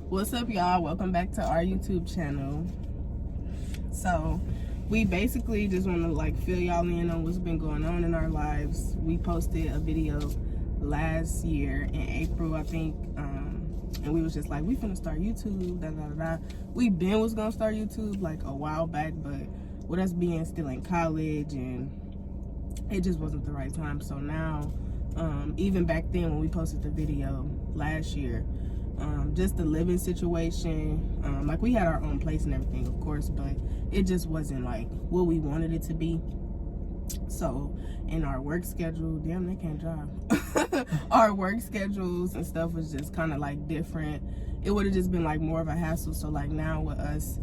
What's up, y'all? Welcome back to our YouTube channel. So we basically just want to fill y'all in on what's been going on in our lives. We posted a video last year in April, I think, and we was just like, we finna start YouTube, we been was gonna start YouTube like a while back, but with us being still in college, and it just wasn't the right time. So now, even back then when we posted the video last year, just the living situation, like we had our own place and everything, of course, but it just wasn't like what we wanted it to be. So in our work schedule, damn, they can't drive. Our work schedules and stuff was just kind of like different. It would have just been like more of a hassle. So like now with us,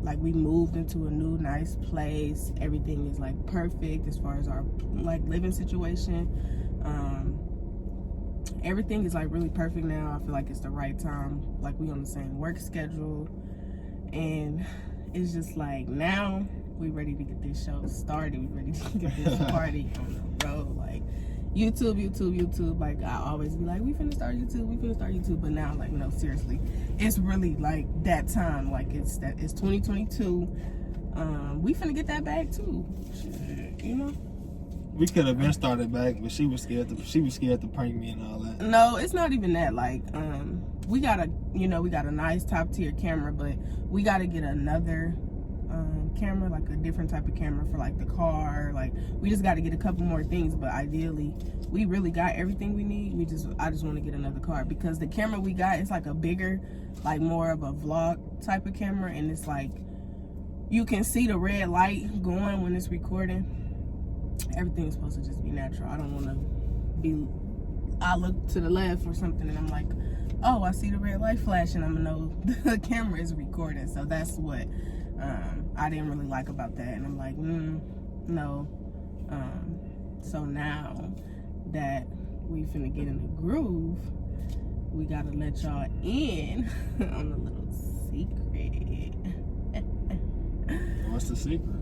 like we moved into a new nice place. Everything is like perfect as far as our like living situation. Everything is like really perfect now. I feel like it's the right time. Like we on the same work schedule, and it's just like now we ready to get this show started. We ready to get this party on the road. Like YouTube. Like I always be like, we finna start YouTube. But now, like, no, seriously, it's really like that time. Like it's 2022. We finna get that bag too. Shit, you know. We could have been started back, but she was scared to prank me and all that. No, it's not even that. Like, we got a nice top tier camera, but we got to get another camera, like a different type of camera for like the car. Like, we just got to get a couple more things, but ideally we really got everything we need. I just want to get another car, because the camera we got is like a bigger, like more of a vlog type of camera, and it's like you can see the red light going when it's recording. Everything's supposed to just be natural. I don't want to be, I look to the left or something and I'm like, oh, I see the red light flashing, I'm gonna know the camera is recording. So that's what I didn't really like about that, and I'm like, no. So now that we finna get in the groove, we gotta let y'all in on a little secret. What's the secret?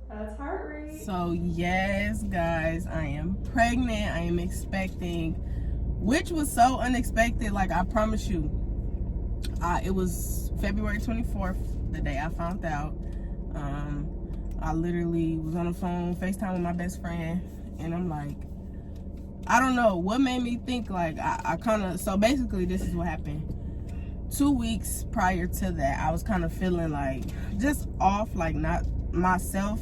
That's heart rate. So yes, guys, I am pregnant. I am expecting, which was so unexpected. Like, I promise you, it was February 24th, the day I found out. I literally was on the phone, FaceTime with my best friend, and I'm like, I don't know what made me think, like, I kind of, so basically this is what happened. 2 weeks prior to that, I was kind of feeling like just off, like not myself,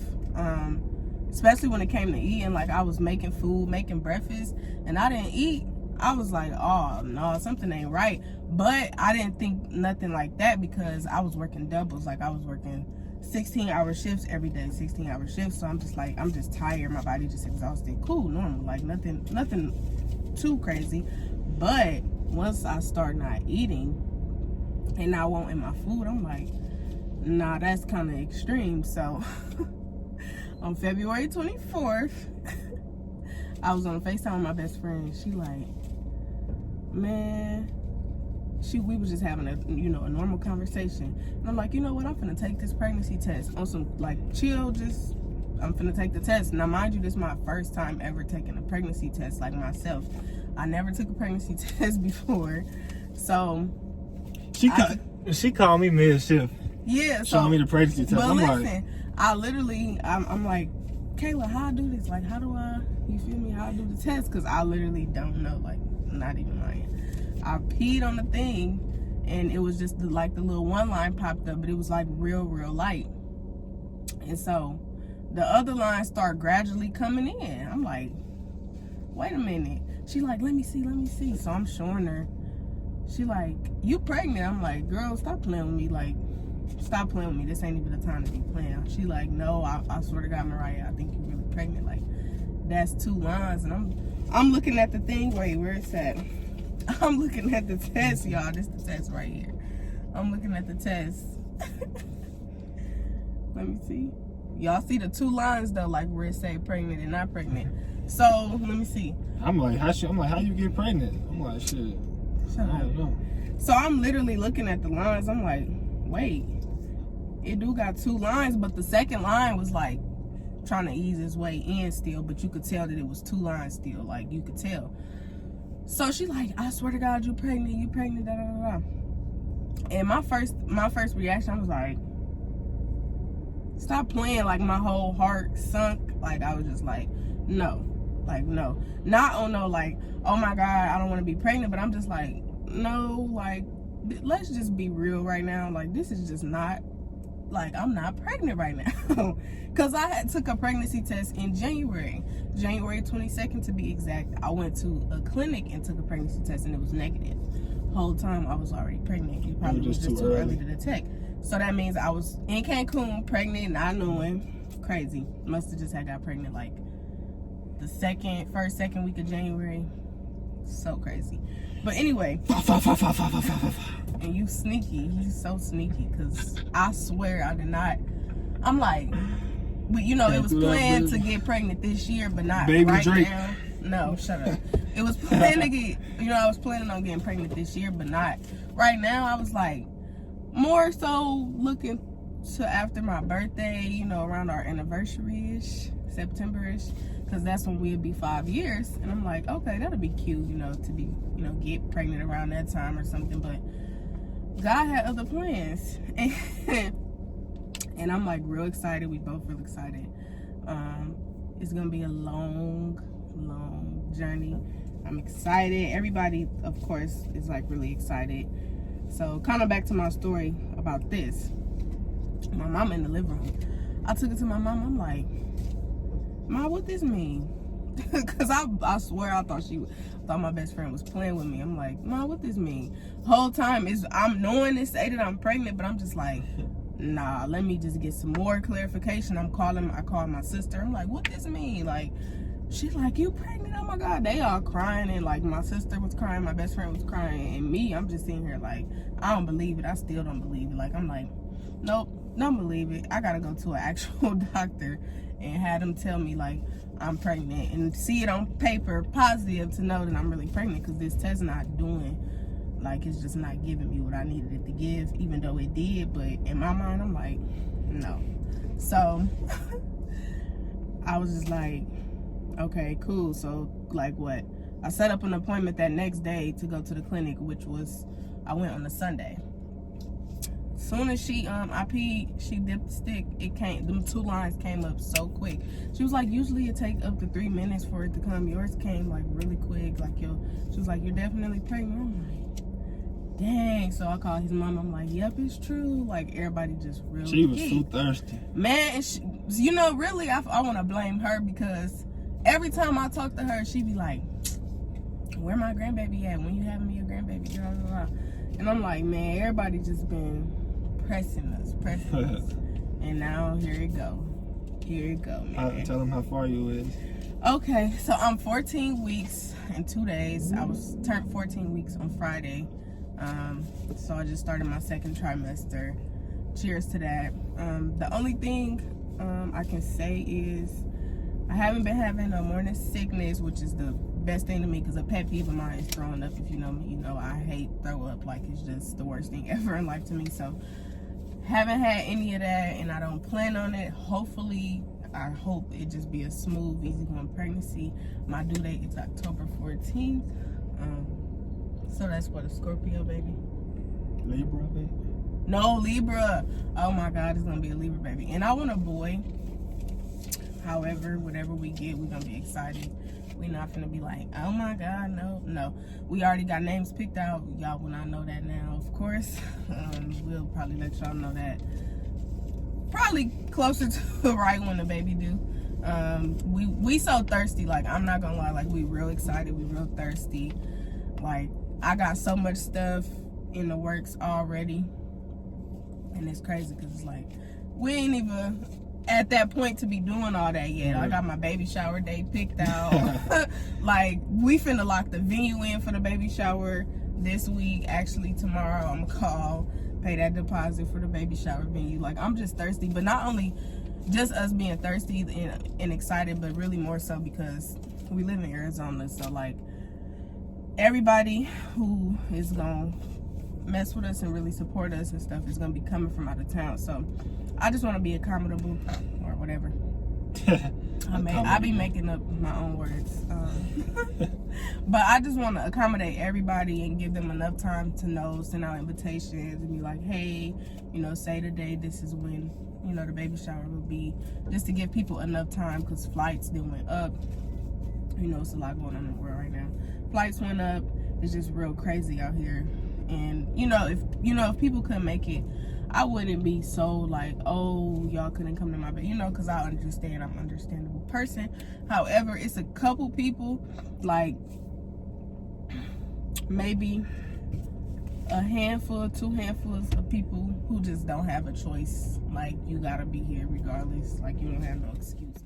especially when it came to eating. Like, I was making food, making breakfast, and I didn't eat. I was like, oh no, something ain't right. But I didn't think nothing like that, because I was working doubles. Like, I was working 16-hour shifts every day, 16-hour shifts. So I'm just like, I'm just tired, my body just exhausted. Cool, normal, like nothing too crazy. But once I start not eating and I won't in my food, I'm like, nah, that's kind of extreme. So on February 24th, I was on FaceTime with my best friend. She like, man, we was just having a normal conversation, and I'm like, you know what, I'm finna take this pregnancy test on some like chill. I'm finna take the test. Now, mind you, this is my first time ever taking a pregnancy test, like myself. I never took a pregnancy test before, so she called me mid-shift. Yeah, showing me the pregnancy test. But I'm listen, I'm like, Kayla, how I do this? Like, how do I, you feel me? How I do the test? Because I literally don't know. Like, not even lying. I peed on the thing, and it was just like the little one line popped up, but it was like real light. And so the other lines start gradually coming in. I'm like, wait a minute. She like, let me see. So I'm showing her. She like, you pregnant? I'm like, girl, stop playing with me. Like, stop playing with me. This ain't even the time to be playing. She like, no, I swear to God, Mariah, I think you're really pregnant. Like, that's 2 lines. And I'm looking at the thing. Wait, where it's at? I'm looking at the test, y'all. This is the test right here. I'm looking at the test. Let me see. Y'all see the 2 lines though, like where it say pregnant and not pregnant. So let me see. I'm like, how you get pregnant? I'm like, shit. I don't know. So I'm literally looking at the lines. I'm like, wait, it do got 2 lines, but the second line was like trying to ease his way in still, but you could tell that it was 2 lines still. Like, you could tell. So she like, I swear to God, you pregnant, da da da da. And my first reaction, I was like, stop playing. Like, my whole heart sunk. Like, I was just like, no. Like, no. Not on no, like, oh my God, I don't want to be pregnant. But I'm just like, no, like, let's just be real right now. Like, this is just not, like, I'm not pregnant right now. Because I took a pregnancy test in January 22nd to be exact. I went to a clinic and took a pregnancy test, and it was negative. Whole time I was already pregnant. You probably was just too early to detect. So that means I was in Cancun, pregnant, not knowing. Crazy. Must have just had got pregnant like the second week of January. So crazy. But anyway. And you sneaky. He's so sneaky, because I swear I did not. I'm like, but you know, it was planned to get pregnant this year, but not Baby right Drake. now. No, shut up. It was planned to get, you know, I was planning on getting pregnant this year, but not right now. I was like, more so looking to after my birthday, you know, around our anniversary-ish, September-ish, because that's when we'd be 5 years. And I'm like, okay, that'll be cute, you know, to be, you know, get pregnant around that time or something. But God had other plans. And I'm like real excited. We both real excited. It's gonna be a long journey. I'm excited. Everybody, of course, is like really excited. So kind of back to my story about this. My mama in the living room. I took it to my mom. I'm like, Mom, what this mean? Because I swear I thought my best friend was playing with me. I'm like, Mom, what this mean? Whole time I'm knowing this say that I'm pregnant, but I'm just like, nah, let me just get some more clarification. I called my sister. I'm like, what this mean? Like, she's like, you pregnant? Oh my God. They all crying, and like my sister was crying, my best friend was crying, and me, I'm just sitting here like, I don't believe it. I still don't believe it. Like, I'm like, nope, don't believe it. I gotta go to an actual doctor and have them tell me like I'm pregnant and see it on paper positive to know that I'm really pregnant, because this test not doing, like, it's just not giving me what I needed it to give, even though it did. But in my mind, I'm like, no. So I was just like, okay, cool. So like what? I set up an appointment that next day to go to the clinic, which was, I went on a Sunday. Soon as she I peed, she dipped the stick, it came, them 2 lines came up so quick. She was like, usually it take up to 3 minutes for it to come. Yours came like really quick. Like, she was like, you're definitely pregnant. I'm like, dang. So I called his mom. I'm like, yep, it's true. Like, everybody just really She was too thirsty. Man, and she, you know, really, I want to blame her, because every time I talk to her, she be like, where my grandbaby at? When you having me a grandbaby? Blah, blah, blah. And I'm like, man, everybody just been pressing us. And now here it go, man. Tell them how far you is. Okay, so I'm 14 weeks and 2 days. I was turned 14 weeks on Friday. So I just started my 2nd trimester. Cheers to that. The only thing I can say is I haven't been having no morning sickness, which is the best thing to me, because a pet peeve of mine is throwing up. If you know me, you know I hate throw up. Like, it's just the worst thing ever in life to me. So haven't had any of that, and I don't plan on it. Hopefully, I hope it just be a smooth, easygoing pregnancy. My due date is October 14th. So that's what, a Scorpio baby? Libra, baby? No, Libra. Oh my God, it's gonna be a Libra baby. And I want a boy. However, whatever we get, we're gonna be excited. We're not gonna be like, oh my God, no. We already got names picked out. Y'all will not know that now, of course. We'll probably let y'all know that probably closer to right when the baby do. We so thirsty. Like, I'm not gonna lie. Like, we real excited. We real thirsty. Like, I got so much stuff in the works already, and it's crazy because it's like we ain't even at that point to be doing all that yet. I got my baby shower date picked out. Like, we finna lock the venue in for the baby shower this week. Actually, tomorrow I'm gonna call, pay that deposit for the baby shower venue. Like, I'm just thirsty, but not only just us being thirsty and excited, but really more so because we live in Arizona. So like, everybody who is gonna mess with us and really support us and stuff is gonna be coming from out of town. So I just want to be accommodable or whatever. I be making up my own words. But I just want to accommodate everybody and give them enough time to know, send out invitations and be like, hey, you know, say today, this is when, you know, the baby shower will be, just to give people enough time, because flights then went up. You know, it's a lot going on in the world right now. Flights went up. It's just real crazy out here. And if people couldn't make it, I wouldn't be so like, oh, y'all couldn't come to my bed, you know, because I understand. I'm an understandable person. However, it's a couple people, like maybe a handful, 2 handfuls of people who just don't have a choice. Like, you gotta be here regardless. Like, you don't have no excuse.